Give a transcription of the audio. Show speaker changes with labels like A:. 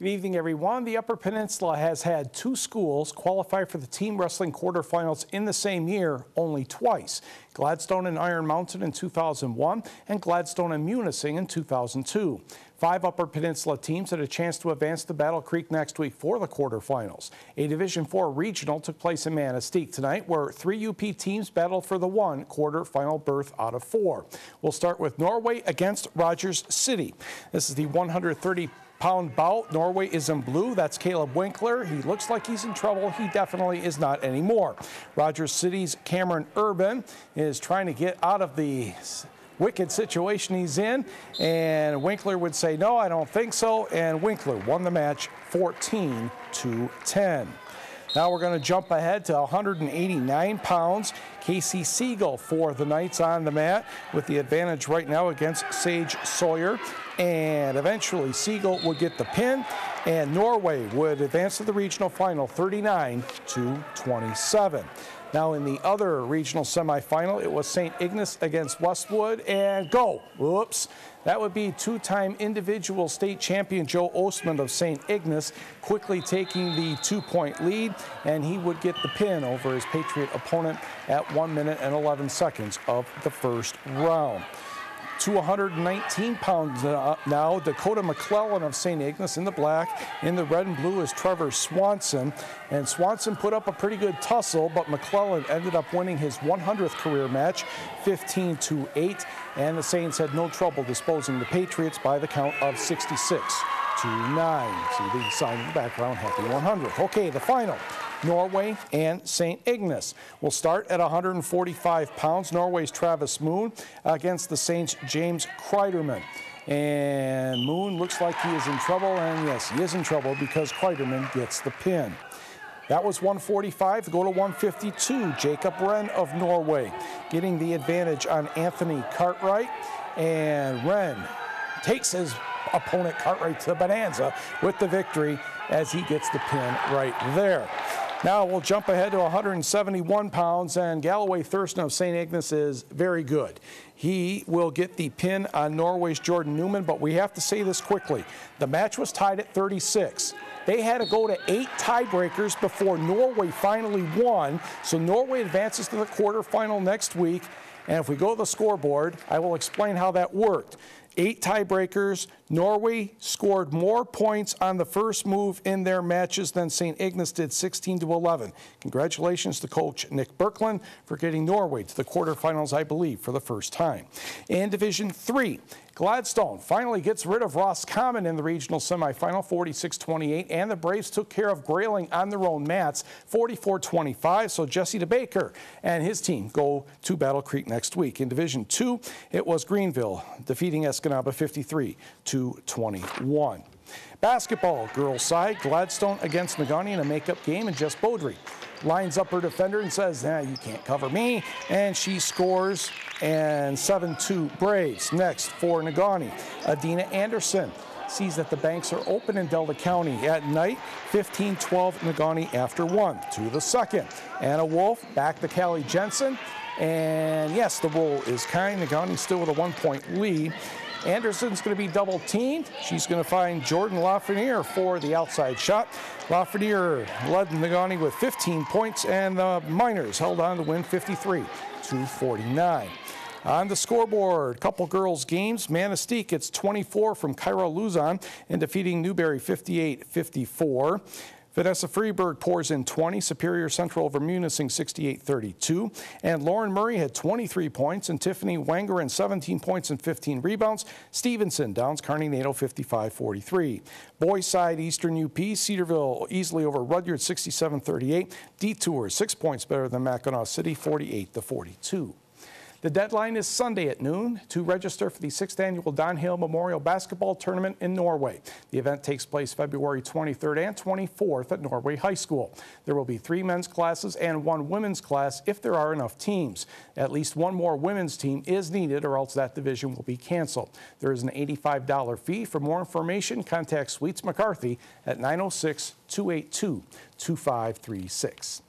A: Good evening, everyone. The Upper Peninsula has had two schools qualify for the team wrestling quarterfinals in the same year only twice. Gladstone and Iron Mountain in 2001 and Gladstone and Munising in 2002. 5 Upper Peninsula teams had a chance to advance to Battle Creek next week for the quarterfinals. A Division IV regional took place in Manistee tonight, where 3 UP teams battled for the 1 quarterfinal berth out of 4. We'll start with Norway against Rogers City. This is the 130-pound bout. Norway is in blue. That's Caleb Winkler. He looks like he's in trouble. He definitely is not anymore. Rogers City's Cameron Urban is trying to get out of the wicked situation he's in, and Winkler would say, no, I don't think so, and Winkler won the match 14-10. Now we're going to jump ahead to 189 pounds. Casey Siegel for the Knights on the mat with the advantage right now against Sage Sawyer. And eventually Siegel would get the pin, and Norway would advance to the regional final 39-27. Now in the other regional semifinal, it was St. Ignace against Westwood, and go. Whoops. That would be 2-time individual state champion Joe Ostman of St. Ignace quickly taking the 2-point lead, and he would get the pin over his Patriot opponent at 1 minute and 11 seconds of the first round. 219 pounds now, Dakota McClellan of St. Ignace in the black. In the red and blue is Trevor Swanson. And Swanson put up a pretty good tussle, but McClellan ended up winning his 100th career match, 15-8. And the Saints had no trouble disposing the Patriots by the count of 66-9. See the sign in the background, happy 100. Okay, the final. Norway and St. Ignace. We'll start at 145 pounds. Norway's Travis Moon against the Saints' James Kreiderman. And Moon looks like he is in trouble, and yes, he is in trouble because Kreiderman gets the pin. That was 145. Go to 152. Jacob Wren of Norway getting the advantage on Anthony Cartwright. And Wren takes his opponent Cartwright to Bonanza with the victory as he gets the pin right there. Now we'll jump ahead to 171 pounds, and Galloway Thurston of St. Ignace is very good. He will get the pin on Norway's Jordan Newman, but we have to say this quickly. The match was tied at 36. They had to go to 8 tiebreakers before Norway finally won, so Norway advances to the quarterfinal next week. And if we go to the scoreboard, I will explain how that worked. 8 tiebreakers. Norway scored more points on the first move in their matches than St. Ignace did, 16-11. Congratulations to coach Nick Birkeland for getting Norway to the quarterfinals, I believe, for the first time. In Division III, Gladstone finally gets rid of Roscommon in the regional semifinal, 46-28, and the Braves took care of Grayling on their own mats, 44-25. So Jesse DeBaker and his team go to Battle Creek next week. In Division II, it was Greenville defeating Escanaba 53-21. Basketball, girls side, Gladstone against Negaunee in a makeup game, and Jess Beaudry lines up her defender and says, nah, you can't cover me, and she scores, and 7-2 Braves. Next for Negaunee, Adina Anderson sees that the banks are open in Delta County at night, 15-12 Negaunee after 1. To the second, Anna Wolf back to Callie Jensen, and yes, the roll is kind. Negaunee still with a 1-point lead. Anderson's going to be double teamed. She's going to find Jordan Lafreniere for the outside shot. Lafreniere led Negaunee with 15 points, and the Miners held on to win 53-49. On the scoreboard, couple girls games. Manistee gets 24 from Kyra Luzon in defeating Newberry 58-54. Vanessa Freeberg pours in 20, Superior Central over Munising 68-32. And Lauren Murray had 23 points, and Tiffany Wangerin 17 points and 15 rebounds. Stevenson downs Kearney Nato 55-43. Boys side, Eastern UP, Cedarville easily over Rudyard 67-38. Detour 6 points better than Mackinac City 48-42. The deadline is Sunday at noon to register for the 6th Annual Don Hale Memorial Basketball Tournament in Norway. The event takes place February 23rd and 24th at Norway High School. There will be 3 men's classes and 1 women's class if there are enough teams. At least 1 more women's team is needed, or else that division will be canceled. There is an $85 fee. For more information, contact Sweets McCarthy at 906-282-2536.